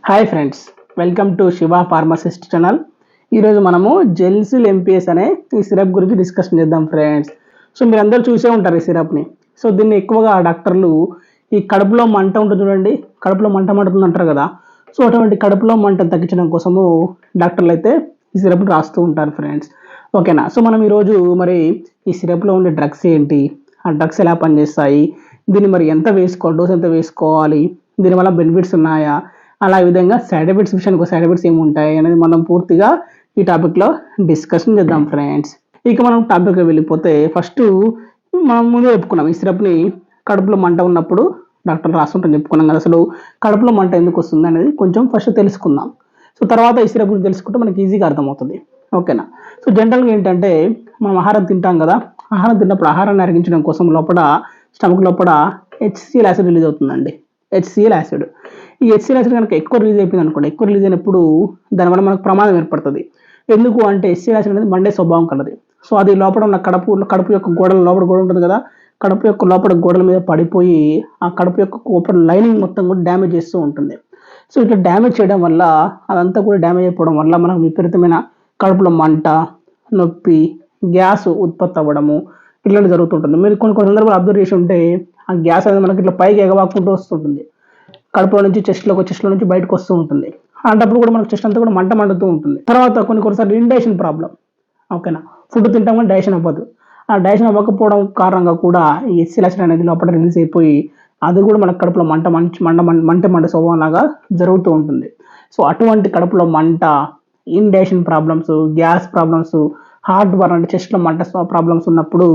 Hi friends, welcome to Shiva pharmacist channel. ఈరోజు మనము Gelusil MPS అనే ఈ సిరప్ గురించి డిస్కషన్ చేద్దాం ఫ్రెండ్స్. సో మీరు అందరూ చూసే ఉంటారు ఈ సిరప్ని. సో దీన్ని ఎక్కువగా డాక్టర్లు ఈ కడుపులో మంట ఉంటుంది చూడండి, కడుపులో మంట మండుతుంది అంటారు కదా. సో అటువంటి కడుపులో మంటను తగ్గించడం కోసము డాక్టర్లు అయితే ఈ సిరప్ని రాస్తూ ఉంటారు ఫ్రెండ్స్. ఓకేనా. సో మనం ఈరోజు మరి ఈ సిరప్లో ఉండే డ్రగ్స్ ఏంటి, ఆ డ్రగ్స్ ఎలా పనిచేస్తాయి, దీన్ని మరి ఎంత వేసుకోవాలి, డోస్ ఎంత వేసుకోవాలి, దీనివల్ల బెనిఫిట్స్ ఉన్నాయా, అలా విధంగా సైడ్ ఎఫెక్ట్స్ విషయానికి సైడ్ ఎఫెక్ట్స్ ఏమి ఉంటాయి అనేది మనం పూర్తిగా ఈ టాపిక్లో డిస్కషన్ చేద్దాం ఫ్రెండ్స్. ఇక మనం టాపిక్లో వెళ్ళిపోతే ఫస్ట్ మనం ముందే చెప్పుకున్నాం ఈ సిరప్ని కడుపులో మంట ఉన్నప్పుడు డాక్టర్ రాస్తుంటాం చెప్పుకున్నాం కదా. అసలు కడుపులో మంట ఎందుకు వస్తుంది అనేది కొంచెం ఫస్ట్ తెలుసుకుందాం. సో తర్వాత ఈ సిరప్ గురించి తెలుసుకుంటే మనకి ఈజీగా అర్థమవుతుంది. ఓకేనా. సో జనరల్గా ఏంటంటే మనం ఆహారం తింటాం కదా, ఆహారం తిన్నప్పుడు ఆహారాన్ని అరిగించడం కోసం లోపల స్టమక్ లోపల HCl యాసిడ్ రిలీజ్ అవుతుందండి. HCl యాసిడ్, ఈ HCl యాసిడ్ కనుక ఎక్కువ రిలీజ్ అయిపోయింది అనుకోండి, ఎక్కువ రిలీజ్ అయినప్పుడు దానివల్ల మనకు ప్రమాదం ఏర్పడుతుంది. ఎందుకు అంటే HCl యాసిడ్ అనేది మండే స్వభావం కలది. సో అది లోపల ఉన్న కడుపు యొక్క గోడల లోపల గోడ ఉంటుంది కదా, కడుపు యొక్క లోపల గోడల మీద పడిపోయి ఆ కడుపు యొక్క లోపల లైనింగ్ మొత్తం కూడా డ్యామేజ్ చేస్తూ ఉంటుంది. సో ఇట్లా డ్యామేజ్ చేయడం వల్ల అదంతా కూడా డ్యామేజ్ అయిపోవడం వల్ల మనకు విపరీతమైన కడుపులో మంట, నొప్పి, గ్యాస్ ఉత్పత్తి అవ్వడము ఇట్లాంటి జరుగుతుంటుంది. మీరు కొన్ని కొన్ని సందర్భాలు అబ్జర్వ్ చేసి ఉంటే ఆ గ్యాస్ అనేది మనకి ఇట్లా పైకి ఎగవాకుంటూ వస్తుంటుంది, కడుపులో నుంచి చెస్ట్లో నుంచి బయటకు వస్తూ ఉంటుంది. అలాంటప్పుడు కూడా మనకు చెస్ట్ అంతా కూడా మంట మండుతూ ఉంటుంది. తర్వాత కొన్నిసార్లు ఇండైజెషన్ ప్రాబ్లం. ఓకేనా. ఫుడ్ తింటాం కానీ డైజెషన్ అవ్వదు. ఆ డైజెషన్ అవ్వకపోవడం కారణంగా కూడా ఈ HCl యాసిడ్ అనేది లోపల రిలీజ్ అయిపోయి అది కూడా మన కడుపులో మంట స్వభావం లాగా జరుగుతూ ఉంటుంది. సో అటువంటి కడుపులో మంట, indigestion problems, gas problems, heart burn అంటే చెస్ట్లో మంట ప్రాబ్లమ్స్ ఉన్నప్పుడు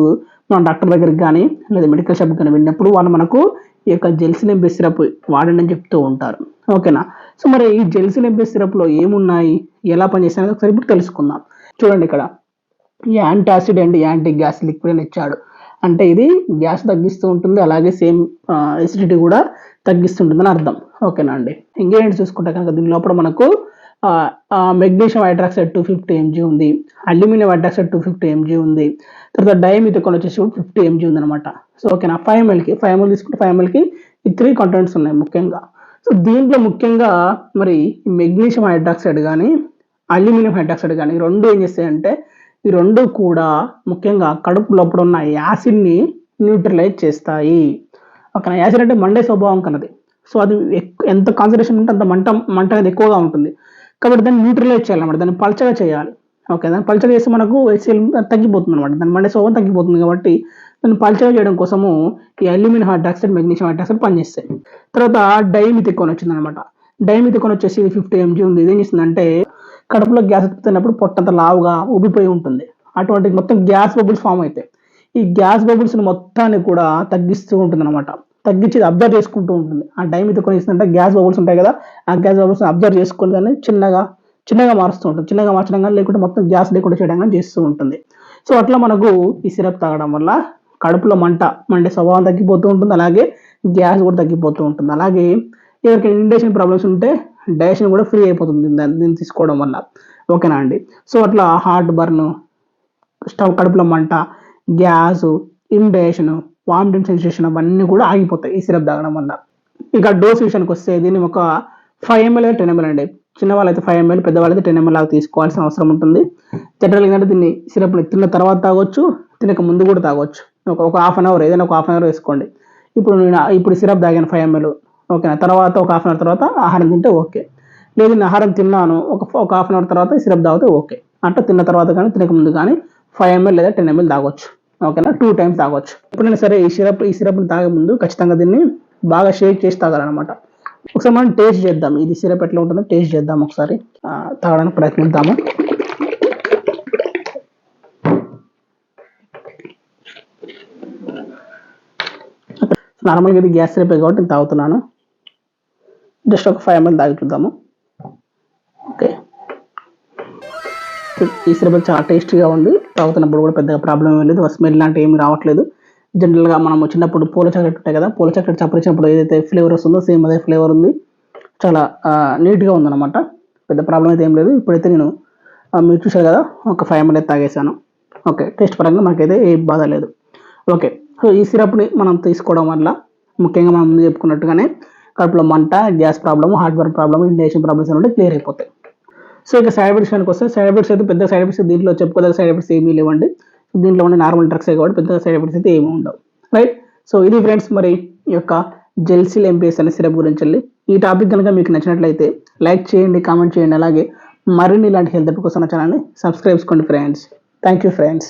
మనం డాక్టర్ దగ్గరికి కానీ లేదా మెడికల్ షాప్కి కానీ వెళ్ళినప్పుడు వాళ్ళు మనకు ఈ యొక్క జెల్సిల్ ఎంపీఎస్ సిరప్ వాడండి అని చెప్తూ ఉంటారు. ఓకేనా. సో మరి ఈ జెల్సిల్ ఎంపీఎస్ సిరప్లో ఏమున్నాయి, ఎలా పనిచేస్తాయి ఒకసారి ఇప్పుడు తెలుసుకుందాం. చూడండి, ఇక్కడ anti acid and anti gas liquid అని ఇచ్చాడు. అంటే ఇది గ్యాస్ తగ్గిస్తూ ఉంటుంది, అలాగే సేమ్ ఎసిడిటీ కూడా తగ్గిస్తుంటుందని అర్థం. ఓకేనా అండి. ఇంగ్రీడియంట్స్ చూసుకుంటే కనుక దీని లోపల మనకు మెగ్నీషియం హైడ్రాక్సైడ్ 250 mg ఉంది, అల్యూమినియం హైడ్రాక్సైడ్ 250 mg ఉంది, తర్వాత డైమిథికోన్ వచ్చేసి 50 mg ఉంది అనమాట. సో ఓకేనా. 5 ml తీసుకుంటే 5 ml ఈ 3 కంటెంట్స్ ఉన్నాయి ముఖ్యంగా. సో దీంట్లో ముఖ్యంగా మరి మెగ్నీషియం హైడ్రాక్సైడ్ కానీ అల్యూమినియం హైడ్రాక్సైడ్ కానీ రెండు ఏం చేస్తాయంటే ఈ రెండు కూడా ముఖ్యంగా కడుపు లోపల ఉన్న యాసిడ్ని న్యూట్రలైజ్ చేస్తాయి. ఓకేనా. యాసిడ్ అంటే మండే స్వభావం కలది. సో అది ఎంత కాన్సన్ట్రేషన్ ఉంటే అంత మంట అనేది ఎక్కువగా ఉంటుంది. కాబట్టి దాన్ని న్యూట్రలైజ్ చేయాలన్నమాట, దాన్ని పల్చగా చేయాలి. ఓకే. దాన్ని పల్చగా చేస్తే మనకు HCl తగ్గిపోతుంది అనమాట, దాని మండే స్వభావం తగ్గిపోతుంది. కాబట్టి దాన్ని పల్చగా చేయడం కోసము ఈ అల్యూమినియం హైడ్రాక్సైడ్, మెగ్నీషియం హైడ్రాక్సైడ్ పనిచేస్తాయి. తర్వాత డైమిథికోన్ వచ్చిందనమాట. డైమిథికోన్ వచ్చేసి 50 mg ఉంది. ఇదేం చేస్తుందంటే కడుపులో గ్యాస్ ఎత్తుతున్నప్పుడు పొట్టంత లావుగా ఉబ్బిపోయి ఉంటుంది, అటువంటి మొత్తం గ్యాస్ బబుల్స్ ఫామ్ అవుతాయి. ఈ గ్యాస్ బబుల్స్ని మొత్తాన్ని కూడా తగ్గిస్తూ ఉంటుంది అనమాట, తగ్గించి అబ్జర్వ్ చేసుకుంటూ ఉంటుంది. ఆ డైమిథికోన్ ఇస్తుందంటే గ్యాస్ బబుల్స్ ఉంటాయి కదా, ఆ గ్యాస్ బబుల్స్ అబ్జర్వ్ చేసుకుని దాన్ని చిన్నగా మారుస్తూ ఉంటుంది. చిన్నగా మార్చడం కానీ లేకుంటే మొత్తం గ్యాస్ లేకుండా చేయడం కానీ చేస్తూ ఉంటుంది. సో అట్లా మనకు ఈ సిరప్ తాగడం వల్ల కడుపులో మండే స్వభావం తగ్గిపోతూ ఉంటుంది, అలాగే గ్యాస్ కూడా తగ్గిపోతూ ఉంటుంది. అలాగే ఎవరికి ఇండైజెషన్ ప్రాబ్లమ్స్ ఉంటే డైజెషన్ కూడా ఫ్రీ అయిపోతుంది దీన్ని తీసుకోవడం వల్ల. ఓకేనా అండి. సో అట్లా హార్ట్ బర్న్, కడుపులో మంట, గ్యాస్, ఇండైజెషన్, వామిటింగ్ సెన్సేషన్ అవన్నీ కూడా ఆగిపోతాయి ఈ సిరప్ తాగడం వల్ల. ఇక డోస్ విషయానికి వస్తే దీన్ని ఒక 5 ml 10 ml అండి. చిన్నవాళ్ళు అయితే 5 ml, పెద్దవాళ్ళు అయితే 10 ml లాగా తీసుకోవాల్సిన అవసరం ఉంటుంది. జనరల్గా ఏంటంటే దీన్ని సిరప్ని తిన్న తర్వాత తాగొచ్చు, తినక ముందు కూడా తాగొచ్చు. ఒక హాఫ్ అన్ అవర్, ఏదైనా ఒక హాఫ్ అన్ అవర్ వేసుకోండి. ఇప్పుడు సిరప్ తాగాను 5 ml, ఓకేనా. తర్వాత ఒక హాఫ్ అన్ అవర్ తర్వాత ఆహారం తింటే ఓకే. లేదు నేను ఆహారం తిన్నాను, ఒక హాఫ్ అన్ అవర్ తర్వాత సిరప్ తాగితే ఓకే. అంటే తిన్న తర్వాత కానీ తినక ముందు కానీ 5 ml లేదా 10 ml తాగొచ్చు. ఓకేనా. 2 times తాగొచ్చు. ఎప్పుడైనా సరే ఈ సిరప్ని తాగే ముందు ఖచ్చితంగా దీన్ని బాగా షేక్ చేసి తాగాలన్నమాట. ఒకసారి మనం టేస్ట్ చేద్దాం, ఇది సిరప్ ఎట్లా ఉంటుందో టేస్ట్ చేద్దాం. ఒకసారి తాగడానికి ప్రయత్నిద్దాము. నార్మల్గా ఇది గ్యాస్ సిరప్ కాబట్టి నేను తాగుతున్నాను. జస్ట్ ఒక 5 ml తాగి చూద్దాము. ఓకే. ఈ సిరప్ చాలా టేస్టీగా ఉంది, తాగుతున్నప్పుడు కూడా పెద్దగా ప్రాబ్లం ఏం లేదు, స్మెల్ లాంటి ఏమి రావట్లేదు. జనరల్గా మనము చిన్నప్పుడు పూల చాక్లెట్ ఉంటాయి కదా, పూల చాక్లెట్ చప్పరించినప్పుడు ఏదైతే ఫ్లేవర్ వస్తుందో సేమ్ అదే ఫ్లేవర్ ఉంది. చాలా నీట్గా ఉందన్నమాట, పెద్ద ప్రాబ్లం అయితే ఏం లేదు. ఇప్పుడైతే నేను మీరు చూసారు కదా ఒక 5 ml తాగేసాను. ఓకే. టేస్ట్ పరంగా మనకైతే ఏ బాధ లేదు. ఓకే. సో ఈ సిరప్ని మనం తీసుకోవడం వల్ల ముఖ్యంగా మనం ముందు చెప్పుకున్నట్టుగానే కడుపులో మంట, gas problem, heartburn problem, indigestion problems అనేవి క్లియర్ అయిపోతాయి. సో ఇక సైడ్ ఎఫెక్ట్స్ విషయానికి వస్తే సైడ్ ఎఫెక్ట్స్ అయితే పెద్ద సైడ్ ఎఫెక్ట్స్ దీంట్లో చెప్పుకోదగ్గ సైడ్ ఎఫెక్ట్స్ ఏమీ లేవండి. దీంట్లో ఉన్న నార్మల్ డ్రగ్స్ కాబట్టి పెద్ద సైడ్ ఎఫెక్ట్స్ అయితే ఏమీ ఉండవు, రైట్. సో ఇది ఫ్రెండ్స్ మరి ఈ యొక్క జెల్సిల్ ఎంపీఎస్ అనే సిరప్ గురించి వెళ్ళి ఈ టాపిక్ కనుక మీకు నచ్చినట్లయితే లైక్ చేయండి, కామెంట్ చేయండి, అలాగే మరిన్ని ఇలాంటి హెల్త్ కోసం నా ఛానల్ని సబ్స్క్రైబ్ చేసుకోండి ఫ్రెండ్స్. Thank you friends.